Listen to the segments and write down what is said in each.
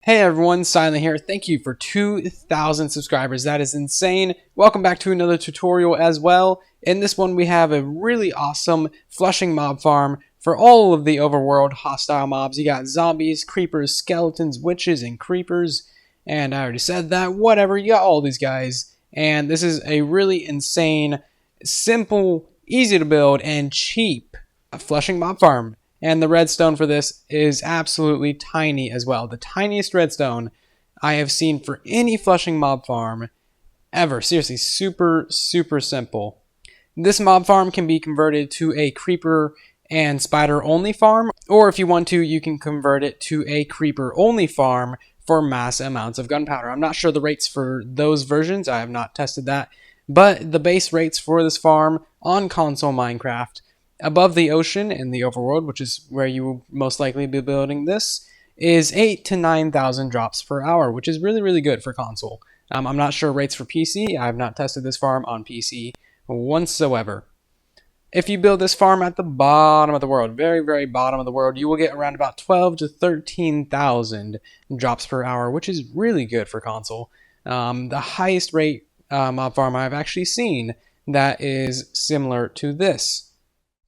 Hey everyone, Silent here. Thank you for 2,000 subscribers. That is insane. Welcome back to another tutorial as well. In this one we have a really awesome flushing mob farm for all of the overworld hostile mobs. You got zombies, creepers, skeletons, witches, and creepers. And I already said that. Whatever, you got all these guys. And this is a really insane, simple, easy to build, and cheap flushing mob farm. And the redstone for this is absolutely tiny as well. The tiniest redstone I have seen for any flushing mob farm ever. Seriously, super, super simple. This mob farm can be converted to a creeper and spider only farm, or if you want to, you can convert it to a creeper only farm for mass amounts of gunpowder. I'm not sure the rates for those versions. I have not tested that. But the base rates for this farm on console Minecraft above the ocean in the overworld, which is where you will most likely be building this, is 8,000 to 9,000 drops per hour, which is really, really good for console. I'm not sure rates for PC. I have not tested this farm on PC whatsoever. If you build this farm at the bottom of the world, very, very bottom of the world, you will get around about 12,000 to 13,000 drops per hour, which is really good for console. The highest rate mob farm I've actually seen that is similar to this.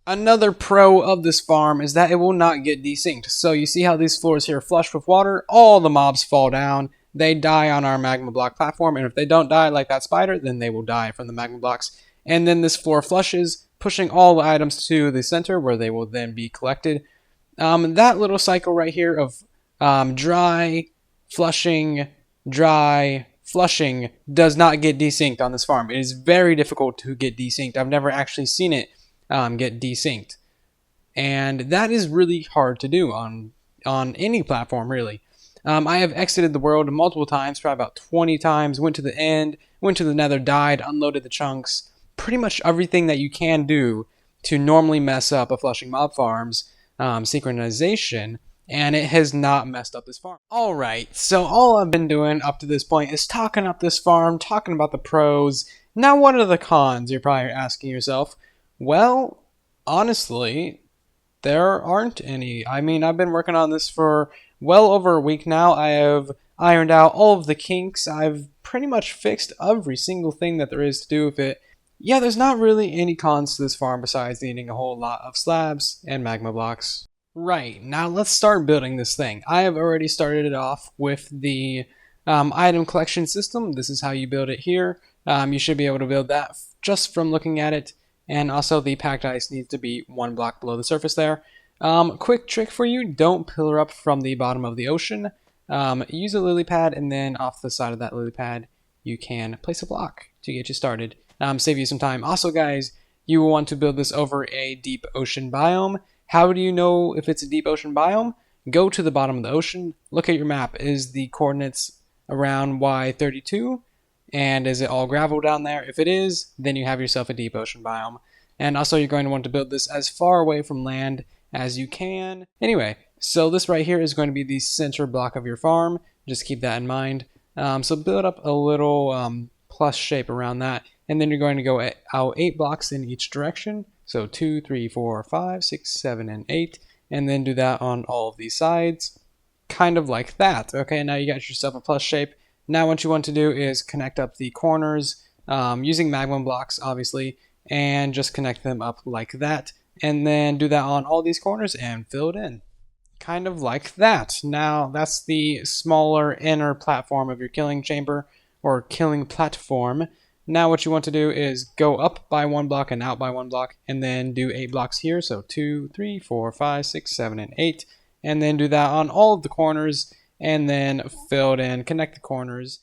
Another pro of this farm is that it will not get desynced. So you see how these floors here are flushed with water? All the mobs fall down. They die on our magma block platform, and if they don't die like that spider, then they will die from the magma blocks. And then this floor flushes, pushing all the items to the center where they will then be collected. That little cycle right here of dry, flushing, does not get desynced on this farm. It is very difficult to get desynced. I've never actually seen it get desynced, and that is really hard to do on any platform, really. I have exited the world multiple times, probably about 20 times, went to the end, went to the nether, died, unloaded the chunks, pretty much everything that you can do to normally mess up a flushing mob farm's synchronization, and it has not messed up this farm. Alright, so all I've been doing up to this point is talking up this farm, talking about the pros. Now what are the cons, you're probably asking yourself. Well, honestly, there aren't any. I mean, I've been working on this for well over a week now. I have ironed out all of the kinks. I've pretty much fixed every single thing that there is to do with it. Yeah, there's not really any cons to this farm besides needing a whole lot of slabs and magma blocks. Right, now let's start building this thing. I have already started it off with the item collection system. This is how you build it here. You should be able to build that just from looking at it. And also the packed ice needs to be 1 block below the surface there. Quick trick for you, don't pillar up from the bottom of the ocean. Use a lily pad, and then off the side of that lily pad you can place a block to get you started. Save you some time. Also guys, you will want to build this over a deep ocean biome. How do you know if it's a deep ocean biome? Go to the bottom of the ocean, look at your map. Is the coordinates around Y32? And is it all gravel down there? If it is, then you have yourself a deep ocean biome. And also you're going to want to build this as far away from land as you can. Anyway, so this right here is going to be the center block of your farm. Just keep that in mind. So build up a little plus shape around that. And then you're going to go out 8 blocks in each direction. So 2, 3, 4, 5, 6, 7, and 8. And then do that on all of these sides. Kind of like that. Okay, now you got yourself a plus shape. Now what you want to do is connect up the corners using magma blocks, obviously, and just connect them up like that. And then do that on all these corners and fill it in. Kind of like that. Now that's the smaller inner platform of your killing chamber, or killing platform. Now what you want to do is go up by 1 block and out by 1 block, and then do 8 blocks here. So 2, 3, 4, 5, 6, 7, and 8. And then do that on all of the corners. And then fill it in, connect the corners.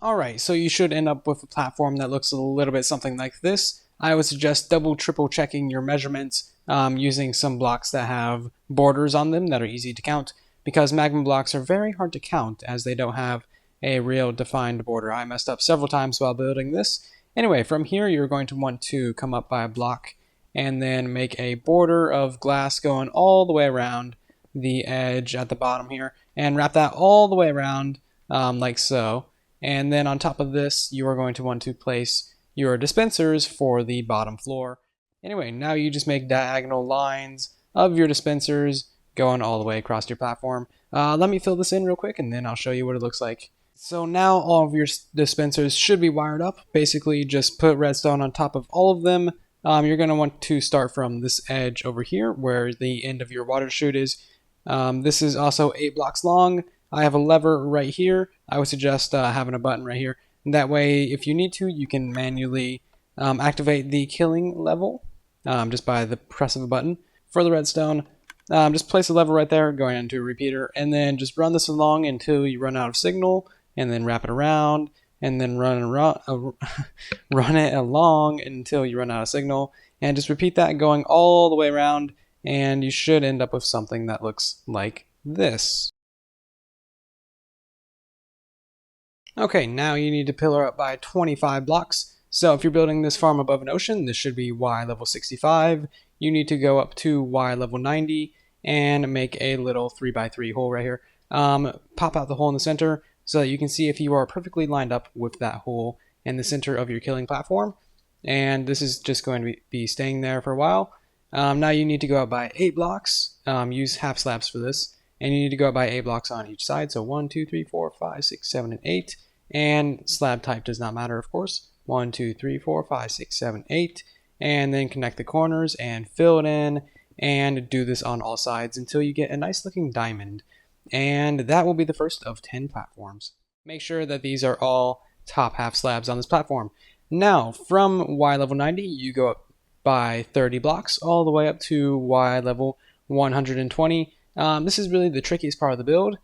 Alright, so you should end up with a platform that looks a little bit something like this. I would suggest triple checking your measurements using some blocks that have borders on them that are easy to count, because magma blocks are very hard to count as they don't have a real defined border. I messed up several times while building this. Anyway, from here you're going to want to come up by a block and then make a border of glass going all the way around the edge at the bottom here, and wrap that all the way around like so. And then on top of this you are going to want to place your dispensers for the bottom floor. Anyway, now you just make diagonal lines of your dispensers going all the way across your platform. Let me fill this in real quick and then I'll show you what it looks like. So now all of your dispensers should be wired up. Basically just put redstone on top of all of them. You're going to want to start from this edge over here where the end of your water chute is. This is also 8 blocks long. I have a lever right here. I would suggest having a button right here. That way, if you need to, you can manually activate the killing level just by the press of a button. For the redstone, just place a lever right there going into a repeater, and then just run this along until you run out of signal, and then wrap it around, and then run it along until you run out of signal, and just repeat that going all the way around, and you should end up with something that looks like this. Okay, now you need to pillar up by 25 blocks. So if you're building this farm above an ocean, this should be Y level 65. You need to go up to Y level 90 and make a little 3x3 hole right here. Pop out the hole in the center so that you can see if you are perfectly lined up with that hole in the center of your killing platform. And this is just going to be staying there for a while. Now you need to go up by 8 blocks. Use half slabs for this. And you need to go up by 8 blocks on each side. So 1, 2, 3, 4, 5, 6, 7, and 8. And slab type does not matter, of course. 1, 2, 3, 4, 5, 6, 7, 8. And then connect the corners and fill it in. And do this on all sides until you get a nice looking diamond. And that will be the first of 10 platforms. Make sure that these are all top half slabs on this platform. Now, from Y level 90, you go up by 30 blocks all the way up to Y level 120. This is really the trickiest part of the build,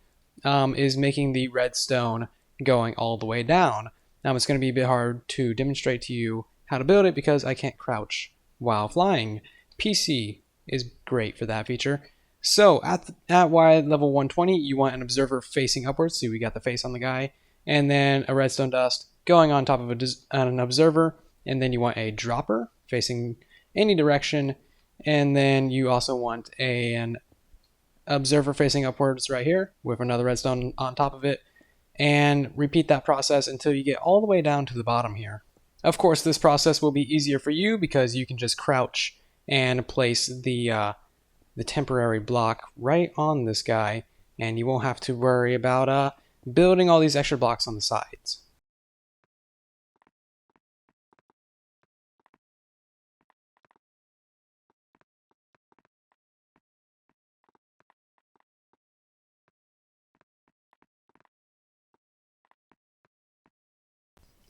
is making the redstone going all the way down. Now it's going to be a bit hard to demonstrate to you how to build it because I can't crouch while flying. PC is great for that feature. So at Y level 120, you want an observer facing upwards. See, we got the face on the guy. And then a redstone dust going on top of an observer. And then you want a dropper facing any direction. And then you also want an observer facing upwards right here with another redstone on top of it. And repeat that process until you get all the way down to the bottom here. Of course, this process will be easier for you because you can just crouch and place the temporary block right on this guy, and you won't have to worry about building all these extra blocks on the sides.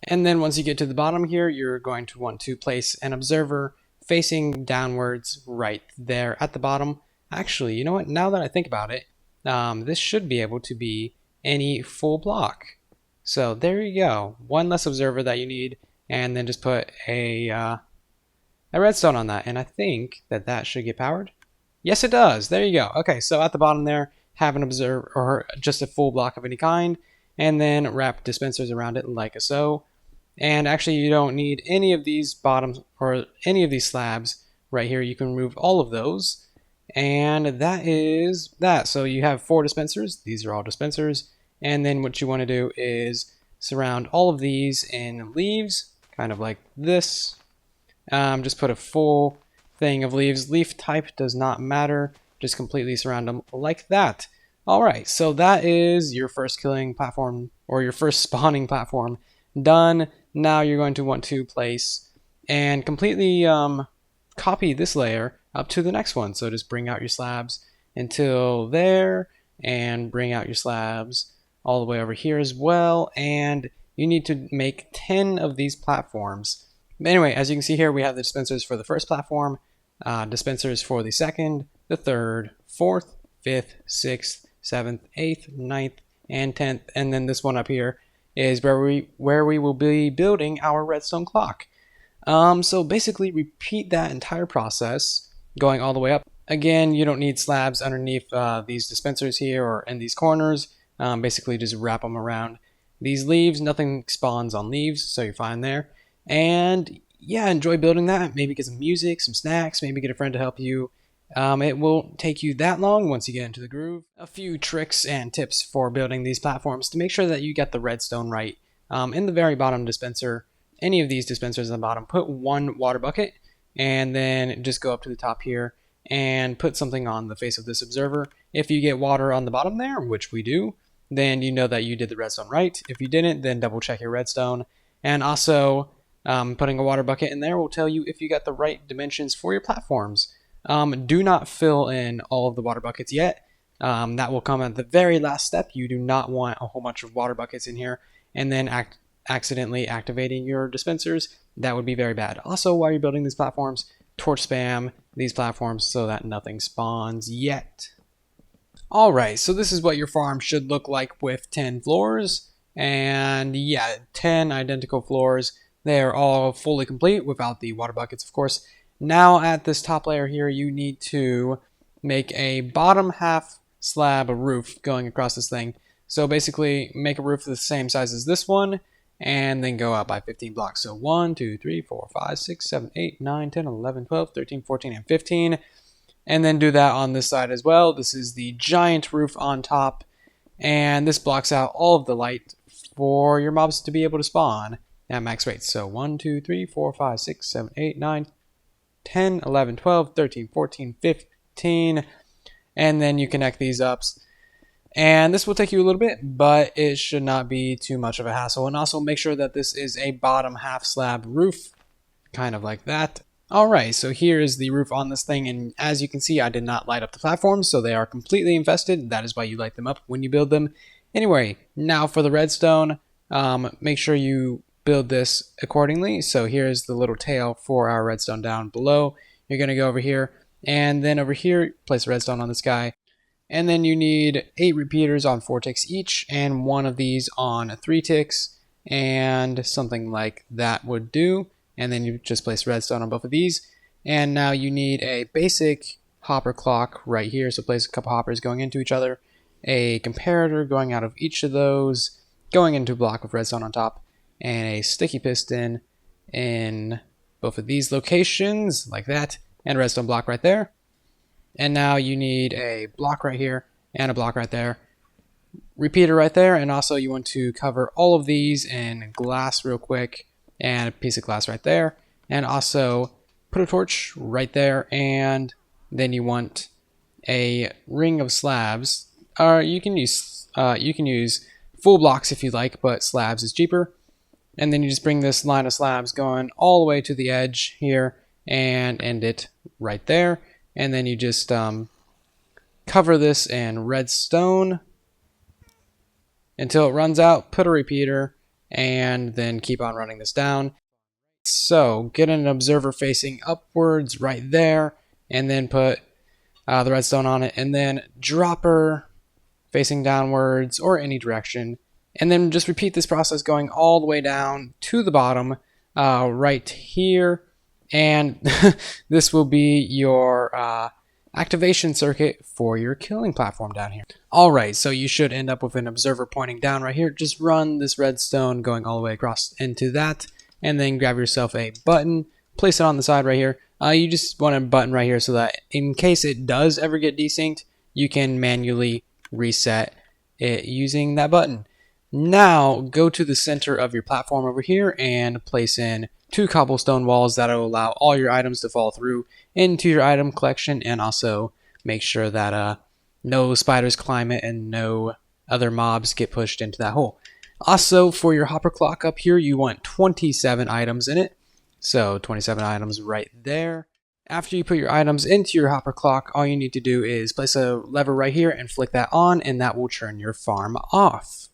And then once you get to the bottom here, you're going to want to place an observer facing downwards right there at the bottom. Actually, you know what? Now that I think about it, this should be able to be any full block. So there you go. One less observer that you need, and then just put a redstone on that. And I think that should get powered. Yes, it does. There you go. Okay, so at the bottom there, have an observer or just a full block of any kind, and then wrap dispensers around it like so. And actually, you don't need any of these bottoms or any of these slabs right here. You can remove all of those. And that is that. So you have 4 dispensers. These are all dispensers. And then what you want to do is surround all of these in leaves, kind of like this. Just put a full thing of leaves. Leaf type does not matter. Just completely surround them like that. All right, so that is your first killing platform or your first spawning platform done. Now you're going to want to place and completely copy this layer up to the next one. So just bring out your slabs until there and bring out your slabs all the way over here as well. And you need to make 10 of these platforms. Anyway, as you can see here, we have the dispensers for the first platform, dispensers for the second, the third, fourth, fifth, sixth, 7th, 8th, 9th, and 10th, and then this one up here is where we will be building our redstone clock. So basically repeat that entire process going all the way up. Again, you don't need slabs underneath these dispensers here or in these corners. Basically just wrap them around these leaves. Nothing spawns on leaves, so you're fine there. And yeah, enjoy building that. Maybe get some music, some snacks, maybe get a friend to help you. It won't take you that long once you get into the groove. A few tricks and tips for building these platforms to make sure that you get the redstone right. In the very bottom dispenser, any of these dispensers on the bottom, put 1 water bucket and then just go up to the top here and put something on the face of this observer. If you get water on the bottom there, which we do, then you know that you did the redstone right. If you didn't, then double check your redstone. And also, putting a water bucket in there will tell you if you got the right dimensions for your platforms. Do not fill in all of the water buckets yet. That will come at the very last step. You do not want a whole bunch of water buckets in here and then accidentally activating your dispensers. That would be very bad. Also, while you're building these platforms, torch spam these platforms so that nothing spawns yet. Alright, so this is what your farm should look like with 10 floors. And yeah, 10 identical floors. They are all fully complete without the water buckets, of course. Now at this top layer here, you need to make a bottom half slab roof going across this thing. So basically make a roof the same size as this one and then go out by 15 blocks. So 1, 2, 3, 4, 5, 6, 7, 8, 9, 10, 11, 12, 13, 14, and 15. And then do that on this side as well. This is the giant roof on top. And this blocks out all of the light for your mobs to be able to spawn at max rates. So 1, 2, 3, 4, 5, 6, 7, 8, 9, 10, 11, 12, 13, 14, 15. And then you connect these up. And this will take you a little bit, but it should not be too much of a hassle. And also make sure that this is a bottom half slab roof, kind of like that. Alright, so here is the roof on this thing, and as you can see, I did not light up the platforms, so they are completely infested. That is why you light them up when you build them. Anyway, now for the redstone, make sure you build this accordingly. So here's the little tail for our redstone down below. You're going to go over here, and then over here, place a redstone on this guy. And then you need 8 repeaters on 4 ticks each, and 1 of these on 3 ticks, and something like that would do. And then you just place redstone on both of these. And now you need a basic hopper clock right here. So place a couple hoppers going into each other, a comparator going out of each of those, going into a block with redstone on top, and a sticky piston in both of these locations, like that, and a redstone block right there. And now you need a block right here and a block right there, repeater right there, and also you want to cover all of these in glass real quick, and a piece of glass right there, and also put a torch right there. And then you want a ring of slabs, or you can use full blocks if you like, but slabs is cheaper. And then you just bring this line of slabs going all the way to the edge here and end it right there. And then you just cover this in redstone until it runs out, put a repeater, and then keep on running this down. So get an observer facing upwards right there, and then put the redstone on it, and then dropper facing downwards or any direction, and then just repeat this process going all the way down to the bottom right here. And this will be your activation circuit for your killing platform down here. Alright, so you should end up with an observer pointing down right here. Just run this redstone going all the way across into that, and then grab yourself a button, place it on the side right here. You just want a button right here so that in case it does ever get desynced, you can manually reset it using that button. Now go to the center of your platform over here and place in 2 cobblestone walls that will allow all your items to fall through into your item collection, and also make sure that no spiders climb it and no other mobs get pushed into that hole. Also, for your hopper clock up here, you want 27 items in it. So 27 items right there. After you put your items into your hopper clock, all you need to do is place a lever right here and flick that on, and that will turn your farm off.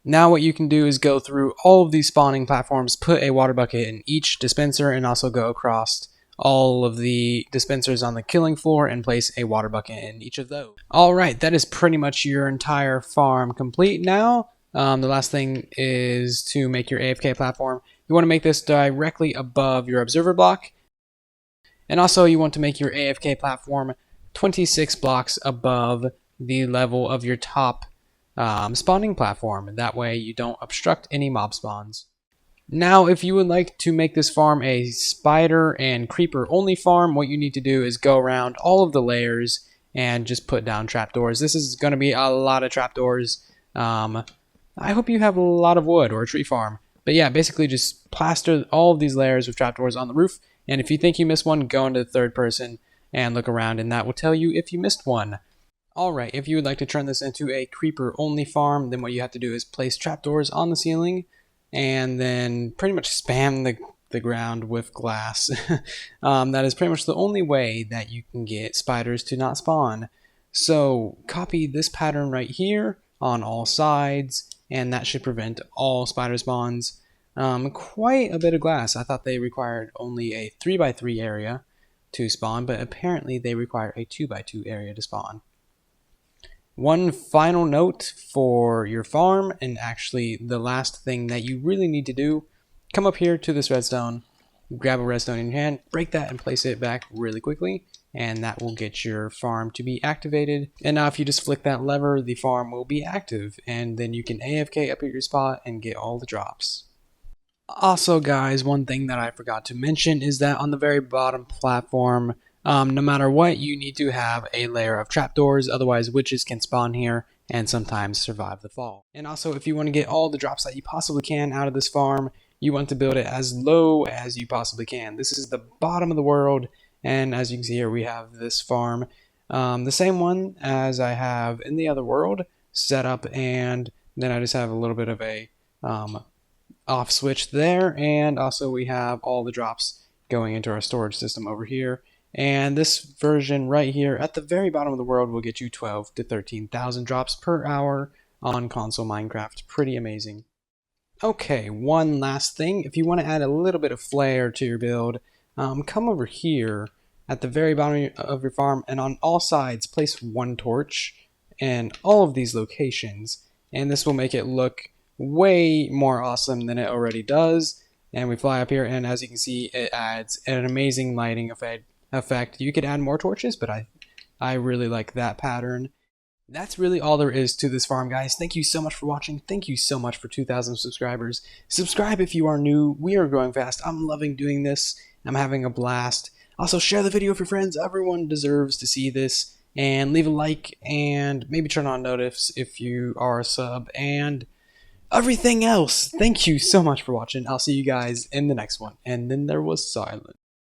Now what you can do is go through all of these spawning platforms, put a water bucket in each dispenser, and also go across all of the dispensers on the killing floor and place a water bucket in each of those. Alright, that is pretty much your entire farm complete now. The last thing is to make your AFK platform. You want to make this directly above your observer block. And also you want to make your AFK platform 26 blocks above the level of your top spawning platform. That way you don't obstruct any mob spawns. Now, if you would like to make this farm a spider and creeper only farm, what you need to do is go around all of the layers and just put down trapdoors. This is going to be a lot of trapdoors. I hope you have a lot of wood or a tree farm. But yeah, basically just plaster all of these layers with trapdoors on the roof. And if you think you missed one, go into the third person and look around, and that will tell you if you missed one. Alright, if you would like to turn this into a creeper only farm, then what you have to do is place trapdoors on the ceiling and then pretty much spam the ground with glass. That is pretty much the only way that you can get spiders to not spawn. So copy this pattern right here on all sides, and that should prevent all spider spawns. Quite a bit of glass. I thought they required only a 3x3 area to spawn, but apparently they require a 2x2 area to spawn. One final note for your farm, and actually the last thing that you really need to do, come up here to this redstone, grab a redstone in your hand, break that and place it back really quickly, and that will get your farm to be activated. And now if you just flick that lever, the farm will be active, and then you can AFK up at your spot and get all the drops. Also guys, one thing that I forgot to mention is that on the very bottom platform, no matter what, you need to have a layer of trapdoors, otherwise witches can spawn here and sometimes survive the fall. And also, if you want to get all the drops that you possibly can out of this farm, you want to build it as low as you possibly can. This is the bottom of the world, and as you can see here, we have this farm, the same one as I have in the other world set up, and then I just have a little bit of a off switch there, and also we have all the drops going into our storage system over here. And this version right here at the very bottom of the world will get you 12 to 13,000 drops per hour on console Minecraft. Pretty amazing. Okay, one last thing. If you want to add a little bit of flair to your build, come over here at the very bottom of your farm, and on all sides place one torch in all of these locations, and this will make it look way more awesome than it already does. And we fly up here, and as you can see, it adds an amazing lighting effect. You could add more torches, but I really like that pattern. That's really all there is to this farm, guys. Thank you so much for watching. Thank you so much for 2,000 subscribers. Subscribe if you are new. We are growing fast. I'm loving doing this. I'm having a blast. Also, share the video with your friends. Everyone deserves to see this. And leave a like, and maybe turn on notifs if you are a sub, and everything else. Thank you so much for watching. I'll see you guys in the next one. And then there was silence.